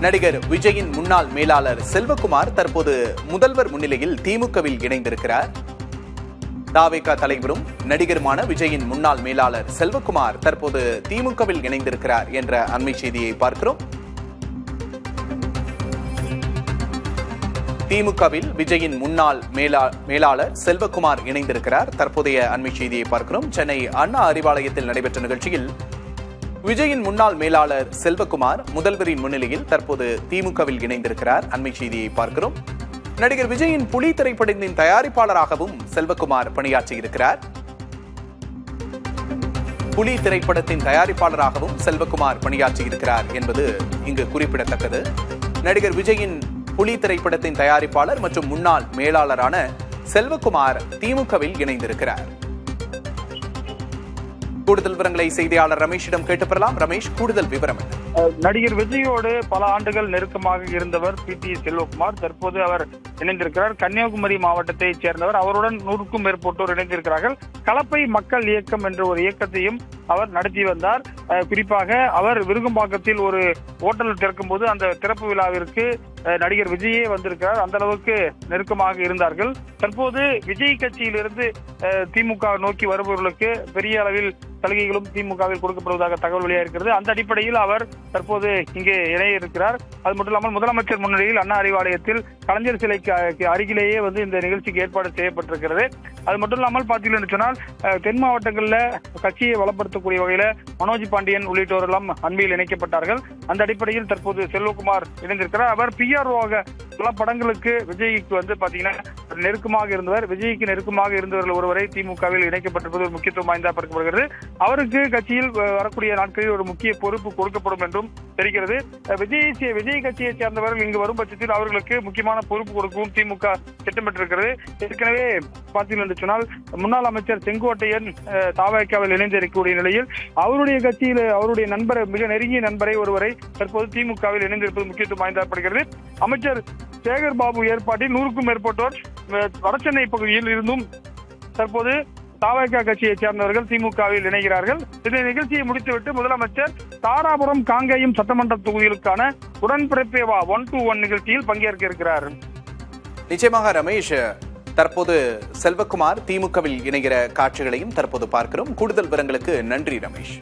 நடிகர் விஜயின் முன்னாள் மேலாளர் செல்வகுமார் தற்போது முதல்வர் முன்னிலையில் திமுகவில் இணைந்திருக்கிறார். தாவேகா தலைவரும் நடிகருமான விஜயின் முன்னாள் மேலாளர் செல்வகுமார் தற்போது திமுகவில் இணைந்திருக்கிறார் என்ற அண்மை செய்தியை பார்க்கிறோம். திமுகவில் விஜயின் முன்னாள் மேலாளர் செல்வகுமார் இணைந்திருக்கிறார். தற்போதைய அண்மை செய்தியை பார்க்கிறோம். சென்னை அண்ணா அறிவாலயத்தில் நடைபெற்ற நிகழ்ச்சியில் விஜயின் முன்னாள் மேலாளர் செல்வகுமார் முதல்வரின் முன்னிலையில் தற்போது திமுகவில் இணைந்திருக்கிறார். அண்மை செய்தியை பார்க்கிறோம். நடிகர் விஜயின் புலி திரைப்படத்தின் தயாரிப்பாளராகவும் செல்வகுமார் பணியாற்றியிருக்கிறார். புலி திரைப்படத்தின் தயாரிப்பாளராகவும் செல்வகுமார் பணியாற்றியிருக்கிறார் என்பது இங்கு குறிப்பிடத்தக்கது. நடிகர் விஜயின் புலி திரைப்படத்தின் தயாரிப்பாளர் மற்றும் முன்னாள் மேலாளரான செல்வகுமார் திமுகவில் இணைந்திருக்கிறார். கூடுதல் விவரங்களை செய்தியாளர் ரமேஷிடம் கேட்டு பெறலாம். ரமேஷ், கூடுதல் விவரம் என்ன? நடிகர் விஜயோடு பல ஆண்டுகள் நெருக்கமாக இருந்தவர் பி.டி. செல்வகுமார் தற்போது அவர் இணைந்திருக்கிறார். கன்னியாகுமரி மாவட்டத்தைச் சேர்ந்தவர். அவருடன் 100க்கும் மேற்பட்டோர் இணைந்திருக்கிறார்கள். கலப்பை மக்கள் இயக்கம் என்ற ஒரு இயக்கத்தையும் அவர் நடத்தி வந்தார். குறிப்பாக அவர் விருகம்பாக்கத்தில் ஒரு ஹோட்டல் திறக்கும் போது அந்த திறப்பு விழாவிற்கு நடிகர் விஜயே வந்திருக்கிறார். அந்த அளவுக்கு நெருக்கமாக இருந்தார்கள். தற்போது விஜய் கட்சியிலிருந்து திமுக நோக்கி வருபவர்களுக்கு பெரிய அளவில் சலுகைகளும் திமுகவில் கொடுக்கப்படுவதாக தகவல் வெளியாகிறது. அந்த அடிப்படையில் அவர் தற்போது இங்கே இணைய இருக்கிறார். அது மட்டும் இல்லாமல் முதலமைச்சர் முன்னிலையில் அண்ணா அறிவாலயத்தில் கலைஞர் சிலைக்கு அருகிலேயே இந்த நிகழ்ச்சிக்கு ஏற்பாடு செய்யப்பட்டிருக்கிறது. அது மட்டும் இல்லாமல் பார்த்தீங்கன்னு சொன்னால் தென் மாவட்டங்களில் கட்சியை வளப்படுத்தக்கூடிய வகையில் மனோஜ் பாண்டியன் உள்ளிட்டோரெல்லாம் அண்மையில் இணைக்கப்பட்டார்கள். அந்த அடிப்படையில் தற்போது செல்வகுமார் இணைந்திருக்கிறார். அவர் பிஆர்ஓவாக பல படங்களுக்கு விஜய்க்கு பாத்தீங்கன்னா நெருக்கமாக இருந்தவர். விஜய்க்கு நெருக்கமாக இருந்தவர்கள் ஒருவரை திமுகவில் இணைக்கப்பட்டிருப்பது ஒரு முக்கியத்துவம் வாய்ந்ததாக பார்க்கப்படுகிறது. அவருக்கு கட்சியில் வரக்கூடிய நாட்களில் ஒரு முக்கிய பொறுப்பு கொடுக்கப்படும் என்றும் தெரிகிறது. விஜய் கட்சியை சேர்ந்தவர்கள் இங்கு வரும் பட்சத்தில் அவர்களுக்கு முக்கியமான பொறுப்பு கொடுக்கவும் திமுக திட்டமிட்டிருக்கிறது. ஏற்கனவே பார்த்தீர்கள் சொன்னால் முன்னாள் அமைச்சர் செங்கோட்டையன் தாவேகாவில் இணைந்திருக்கக்கூடிய நிலையில் அவருடைய கட்சியில் அவருடைய நண்பரை, மிக நெருங்கிய நண்பரை ஒருவரை தற்போது திமுகவில் இணைந்திருப்பது முக்கியத்துவம் வாய்ந்தப்படுகிறது. அமைச்சர் சேகர் பாபு ஏற்பாட்டில் 100க்கும் மேற்பட்டோர் வடசென்னை பகுதியில் இருந்தும் தற்போது தாவேகா கட்சியைச் சேர்ந்தவர்கள் திமுகவில் இணைகிறார்கள். இந்த நிகழ்ச்சியை முடித்துவிட்டு முதலமைச்சர் தாராபுரம் காங்கேயம் சட்டமன்ற தொகுதிகளுக்கான உடன்பிறப்பே வா 1-to-1 நிகழ்ச்சியில் பங்கேற்க இருக்கிறார். நிச்சயமாக ரமேஷ், தற்போது செல்வகுமார் திமுகவில் இணைகிற காட்சிகளையும் தற்போது பார்க்கிறோம். கூடுதல் விவரங்களுக்கு நன்றி ரமேஷ்.